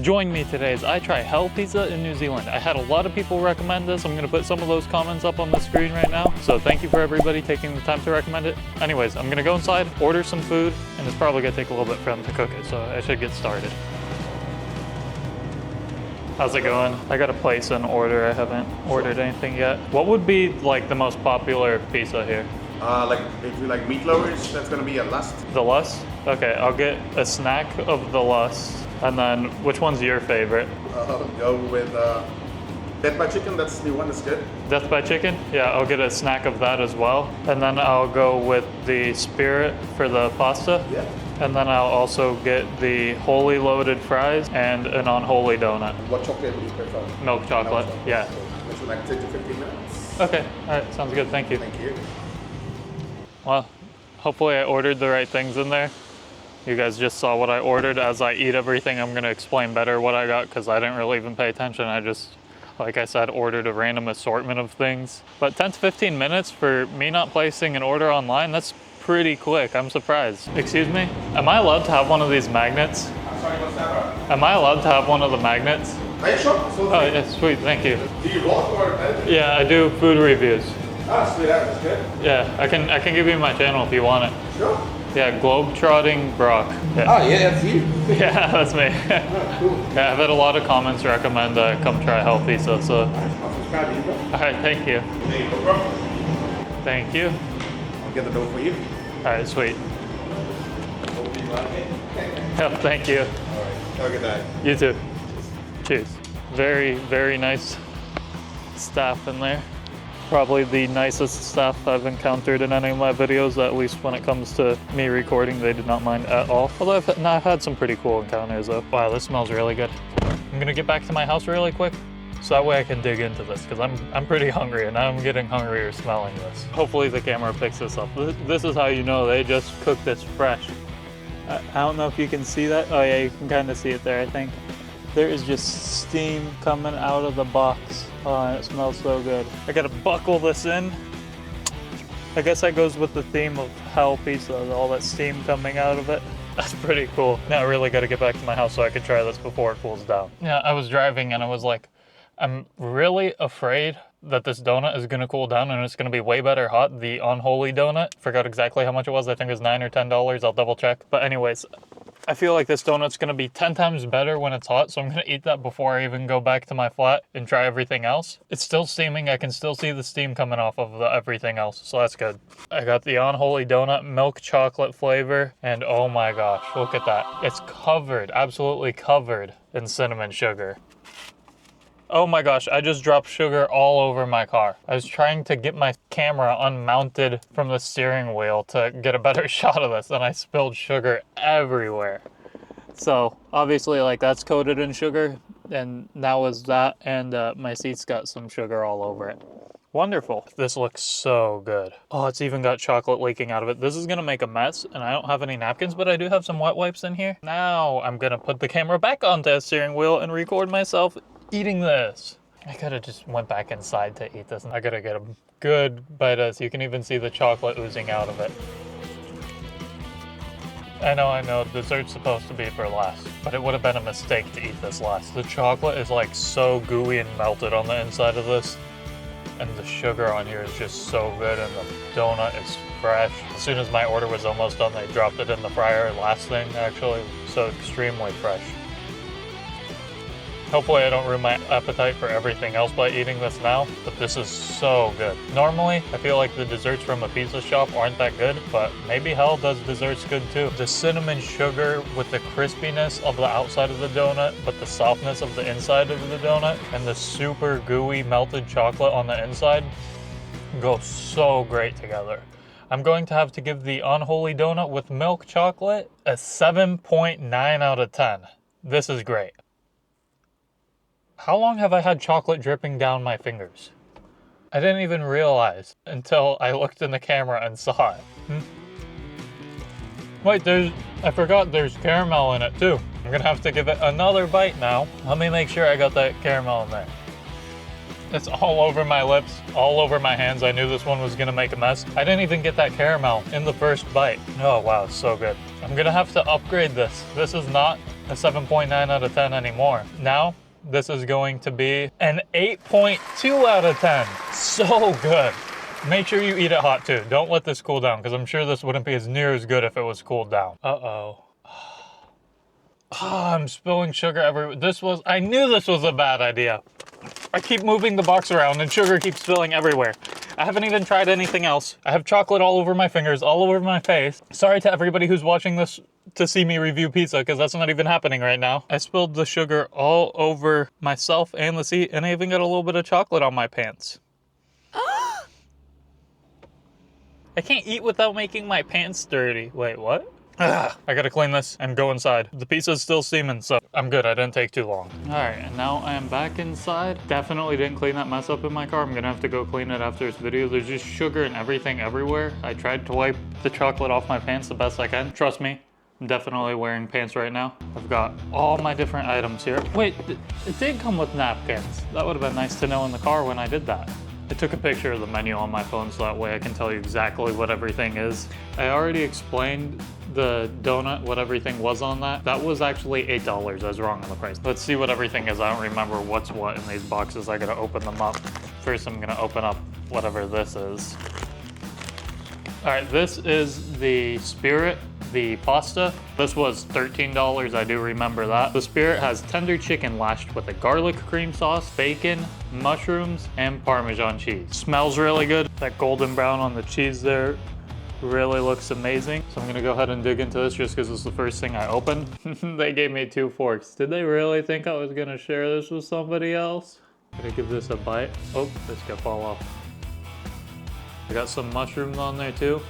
join me today as I try Hell Pizza in New Zealand. I had a lot of people recommend this. I'm gonna put some of those comments up on the screen right now. So thank you for everybody taking the time to recommend it. Anyways, I'm gonna go inside, order some food, and it's probably gonna take a little bit for them to cook it, so I should get started. How's it going? I got to place an order. I haven't ordered anything yet. What would be like the most popular pizza here? Like if you like meat lovers, that's gonna be a lust. The Lust? Okay, I'll get a snack of the Lust. And then which one's your favorite? Go with Death by Chicken. That's the one that's good. Death by Chicken? Yeah, I'll get a snack of that as well. And then I'll go with the Spirit for the pasta. Yeah. And then I'll also get the Holy loaded fries and an Unholy donut. What chocolate would you prefer? Milk chocolate, yeah. Which would like 10 to 15 minutes. Okay, all right, sounds good, thank you. Thank you. Well, hopefully I ordered the right things in there. You guys just saw what I ordered. As I eat everything, I'm gonna explain better what I got because I didn't really even pay attention. I just, like I said, ordered a random assortment of things. But 10 to 15 minutes for me not placing an order online, that's pretty quick. I'm surprised. Excuse me? Am I allowed to have one of these magnets? I'm sorry, what's that? Am I allowed to have one of the magnets? Are you sure? So Oh, yeah, sweet, thank you. do you vlog or anything? Yeah, I do food reviews. Ah, sweet, that's good. Yeah, I can give you my channel if you want it. Sure. Yeah, Globetrotting Brock. Yeah. Ah, yeah, that's you. Yeah, that's me. Ah, cool. Yeah, I've had a lot of comments recommend come try Hell Pizza, so. I'll subscribe to you, bro. All right, thank you. There you go, bro. Thank you. I'll get the dough for you. All right, sweet. Hope you like it. Yep, thank you. All right, have a good night. You too. Cheers. Very, very nice staff in there. Probably the nicest staff I've encountered in any of my videos, at least when it comes to me recording. They did not mind at all. Although I've had some pretty cool encounters though. Wow, this smells really good. I'm gonna get back to my house really quick, so that way I can dig into this, because I'm pretty hungry and I'm getting hungrier smelling this. Hopefully the camera picks this up. This is how you know they just cooked this fresh. I don't know if you can see that. Oh yeah, you can kind of see it there, I think. There is just steam coming out of the box. Oh, and it smells so good. I gotta buckle this in. I guess that goes with the theme of Hell Pizza, all that steam coming out of it. That's pretty cool. Now I really gotta get back to my house so I can try this before it cools down. Yeah, I was driving and I was like, I'm really afraid that this donut is gonna cool down and it's gonna be way better hot. The Unholy donut, forgot exactly how much it was. I think it was $9 or $10. I'll double check. But anyways, I feel like this donut's gonna be 10 times better when it's hot, so I'm gonna eat that before I even go back to my flat and try everything else. It's still steaming. I can still see the steam coming off of everything else, so that's good. I got the Unholy donut, milk chocolate flavor, and oh my gosh, look at that. It's covered, absolutely covered in cinnamon sugar. Oh my gosh, I just dropped sugar all over my car. I was trying to get my camera unmounted from the steering wheel to get a better shot of this, and I spilled sugar everywhere. So obviously like that's coated in sugar, and that was that, and my seat's got some sugar all over it. Wonderful. This looks so good. Oh, it's even got chocolate leaking out of it. This is gonna make a mess, and I don't have any napkins, but I do have some wet wipes in here. Now I'm gonna put the camera back onto the steering wheel and record myself eating this. I could have just went back inside to eat this. I gotta get a good bite of this. You can even see the chocolate oozing out of it. I know, dessert's supposed to be for last, but it would have been a mistake to eat this last. The chocolate is like so gooey and melted on the inside of this, and the sugar on here is just so good, and the donut is fresh. As soon as my order was almost done, they dropped it in the fryer last thing, actually, so extremely fresh. Hopefully I don't ruin my appetite for everything else by eating this now, but this is so good. Normally, I feel like the desserts from a pizza shop aren't that good, but maybe Hell does desserts good too. The cinnamon sugar with the crispiness of the outside of the donut, but the softness of the inside of the donut, and the super gooey melted chocolate on the inside go so great together. I'm going to have to give the Unholy donut with milk chocolate a 7.9 out of 10. This is great. How long have I had chocolate dripping down my fingers? I didn't even realize until I looked in the camera and saw it. Wait, I forgot there's caramel in it too. I'm gonna have to give it another bite now. Let me make sure I got that caramel in there. It's all over my lips, all over my hands. I knew this one was gonna make a mess. I didn't even get that caramel in the first bite. Oh wow, it's so good. I'm gonna have to upgrade this. This is not a 7.9 out of 10 anymore. Now, this is going to be an 8.2 out of 10. So good. Make sure you eat it hot too. Don't let this cool down, because I'm sure this wouldn't be as near as good if it was cooled down. Uh-oh. Oh, I'm spilling sugar everywhere. I knew this was a bad idea. I keep moving the box around and sugar keeps spilling everywhere. I haven't even tried anything else. I have chocolate all over my fingers, all over my face. Sorry to everybody who's watching this to see me review pizza, because that's not even happening right now. I spilled the sugar all over myself and the seat, and I even got a little bit of chocolate on my pants. I can't eat without making my pants dirty. Wait, what? Ugh, I gotta clean this and go inside. The pizza's still steaming, so I'm good. I didn't take too long. All right, and now I am back inside. Definitely didn't clean that mess up in my car. I'm gonna have to go clean it after this video. There's just sugar and everything everywhere. I tried to wipe the chocolate off my pants the best I can. Trust me, I'm definitely wearing pants right now. I've got all my different items here. Wait, it did come with napkins. That would have been nice to know in the car when I did that. I took a picture of the menu on my phone so that way I can tell you exactly what everything is. I already explained the donut, what everything was on that. That was actually $8. I was wrong on the price. Let's see what everything is. I don't remember what's what in these boxes. I gotta open them up. First, I'm gonna open up whatever this is. All right, this is the Spirit, the pasta. This was $13, I do remember that. The Spirit has tender chicken lashed with a garlic cream sauce, bacon, mushrooms, and Parmesan cheese. Smells really good. That golden brown on the cheese there really looks amazing. So I'm gonna go ahead and dig into this just because it's the first thing I opened. They gave me 2 forks. Did they really think I was gonna share this with somebody else? Gotta give this a bite. Oh, this could fall off. I got some mushrooms on there too.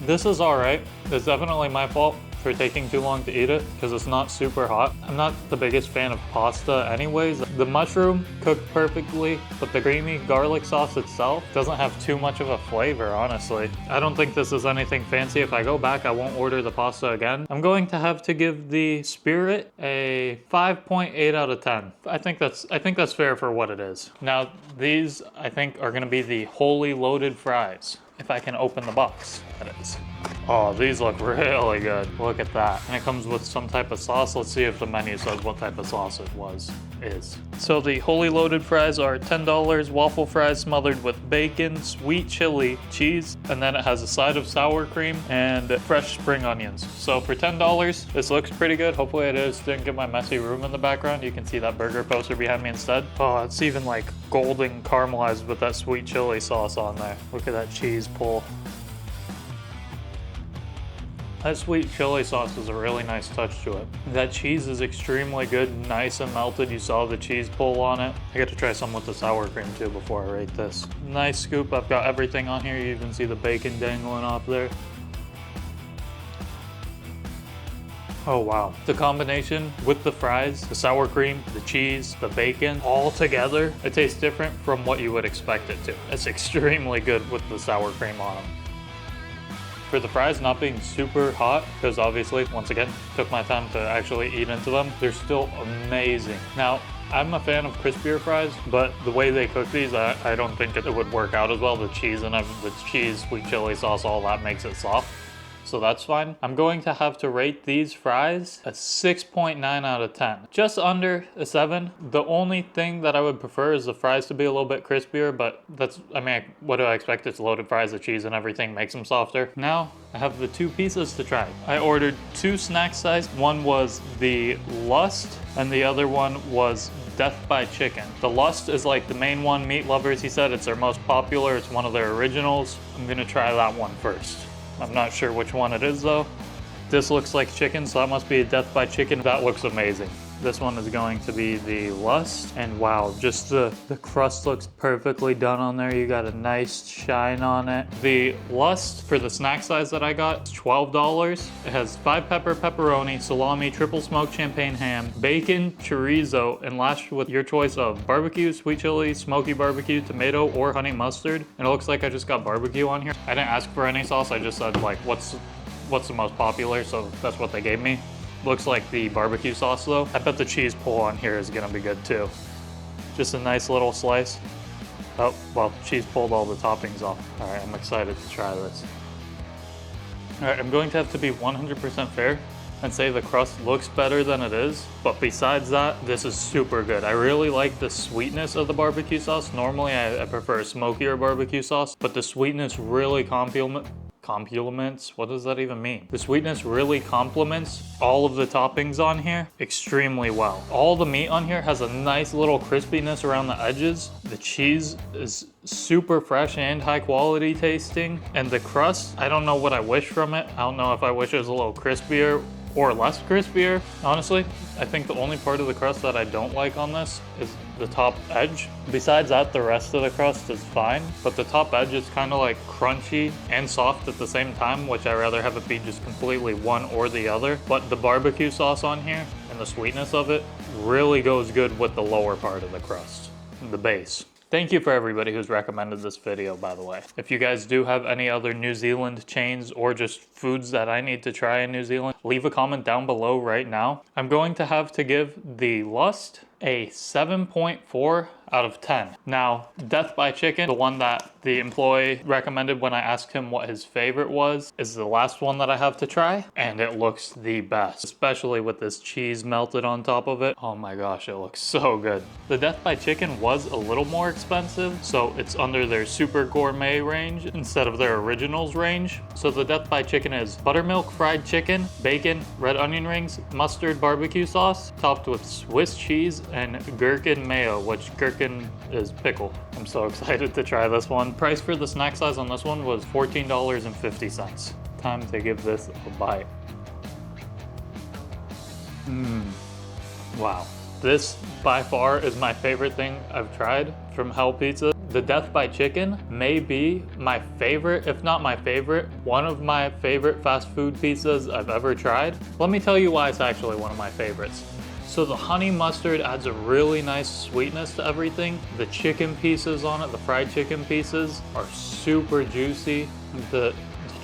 This is all right. It's definitely my fault for taking too long to eat it because it's not super hot. I'm not the biggest fan of pasta anyways. The mushroom cooked perfectly, but the creamy garlic sauce itself doesn't have too much of a flavor, honestly. I don't think this is anything fancy. If I go back, I won't order the pasta again. I'm going to have to give the Spirit a 5.8 out of 10. I think that's fair for what it is. Now, these I think are gonna be the Holy loaded fries. If I can open the box, that is. Oh, these look really good. Look at that. And it comes with some type of sauce. Let's see if the menu says what type of sauce it is. So the Holy loaded fries are $10, waffle fries smothered with bacon, sweet chili, cheese, and then it has a side of sour cream and fresh spring onions. So for $10, this looks pretty good. Hopefully it is. Didn't get my messy room in the background. You can see that burger poster behind me instead. Oh, it's even like golden caramelized with that sweet chili sauce on there. Look at that cheese pull. That sweet chili sauce is a really nice touch to it. That cheese is extremely good, nice and melted. You saw the cheese pull on it. I get to try some with the sour cream too before I rate this. Nice scoop. I've got everything on here. You even see the bacon dangling off there. Oh wow. The combination with the fries, the sour cream, the cheese, the bacon, all together, it tastes different from what you would expect it to. It's extremely good with the sour cream on them. For the fries not being super hot, because obviously, once again, took my time to actually eat into them, they're still amazing. Now, I'm a fan of crispier fries, but the way they cook these, I don't think it would work out as well. The cheese and the cheese, sweet chili sauce, all that makes it soft. So that's fine. I'm going to have to rate these fries a 6.9 out of 10. Just under a 7. The only thing that I would prefer is the fries to be a little bit crispier, but that's, I mean, what do I expect? It's loaded fries, the cheese and everything makes them softer. Now, I have the 2 pieces to try. I ordered 2 snack size. One was the Lust, and the other one was Death by Chicken. The Lust is like the main one. Meat lovers, he said, it's their most popular. It's one of their originals. I'm gonna try that one first. I'm not sure which one it is though. This looks like chicken, so that must be a Death by Chicken. That looks amazing. This one is going to be the Lust, and wow, just the crust looks perfectly done on there. You got a nice shine on it. The Lust, for the snack size that I got, is $12. It has 5-pepper pepperoni, salami, triple smoked champagne ham, bacon, chorizo, and lashed with your choice of barbecue, sweet chili, smoky barbecue, tomato, or honey mustard. And it looks like I just got barbecue on here. I didn't ask for any sauce. I just said like, what's the most popular, so that's what they gave me. Looks like the barbecue sauce though. I bet the cheese pull on here is gonna be good too. Just a nice little slice. Oh, well, she's pulled all the toppings off. All right, I'm excited to try this. All right, I'm going to have to be 100% fair and say the crust looks better than it is, but besides that, this is super good. I really like the sweetness of the barbecue sauce. Normally, I prefer a smokier barbecue sauce, but the sweetness really complements, what does that even mean? The sweetness really complements all of the toppings on here extremely well. All the meat on here has a nice little crispiness around the edges. The cheese is super fresh and high quality tasting. And the crust, I don't know what I wish from it. I don't know if I wish it was a little crispier or less crispier. Honestly, I think the only part of the crust that I don't like on this is the top edge. Besides that, the rest of the crust is fine, but the top edge is kind of like crunchy and soft at the same time, which I rather have it be just completely one or the other. But the barbecue sauce on here and the sweetness of it really goes good with the lower part of the crust, the base. Thank you for everybody who's recommended this video, by the way. If you guys do have any other New Zealand chains or just foods that I need to try in New Zealand, leave a comment down below right now. I'm going to have to give the Lust a 7.4 out of 10. Now, Death by Chicken, the one that the employee recommended when I asked him what his favorite was, is the last one that I have to try, and it looks the best, especially with this cheese melted on top of it. Oh my gosh, it looks so good. The Death by Chicken was a little more expensive, so it's under their super gourmet range instead of their originals range. So the Death by Chicken is buttermilk fried chicken, bacon, red onion rings, mustard barbecue sauce, topped with Swiss cheese and gherkin mayo, which gherkin is pickle. I'm so excited to try this one. Price for the snack size on this one was $14.50. Time to give this a bite. Wow. This by far is my favorite thing I've tried from Hell Pizza. The Death by Chicken may be my favorite, if not my favorite, one of my favorite fast food pizzas I've ever tried. Let me tell you why it's actually one of my favorites. So the honey mustard adds a really nice sweetness to everything. The chicken pieces on it, the fried chicken pieces, are super juicy. The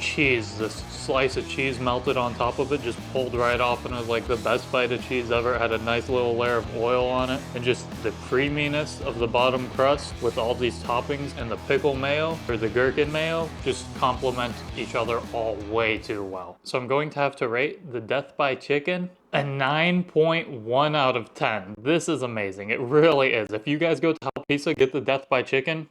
cheese, this slice of cheese melted on top of it, just pulled right off, and it was like the best bite of cheese ever. It had a nice little layer of oil on it, and just the creaminess of the bottom crust with all these toppings and the pickle mayo or the gherkin mayo just complement each other all way too well. So I'm going to have to rate the Death by Chicken a 9.1 out of 10. This is amazing. It really is. If you guys go to Hell Pizza, get the Death by Chicken.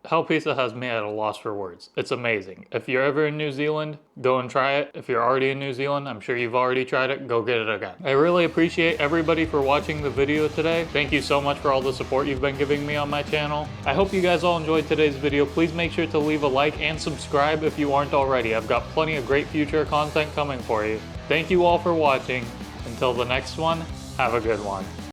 Hell Pizza has me at a loss for words. It's amazing. If you're ever in New Zealand, go and try it. If you're already in New Zealand, I'm sure you've already tried it, go get it again. I really appreciate everybody for watching the video today. Thank you so much for all the support you've been giving me on my channel. I hope you guys all enjoyed today's video. Please make sure to leave a like and subscribe if you aren't already. I've got plenty of great future content coming for you. Thank you all for watching. Until the next one, have a good one.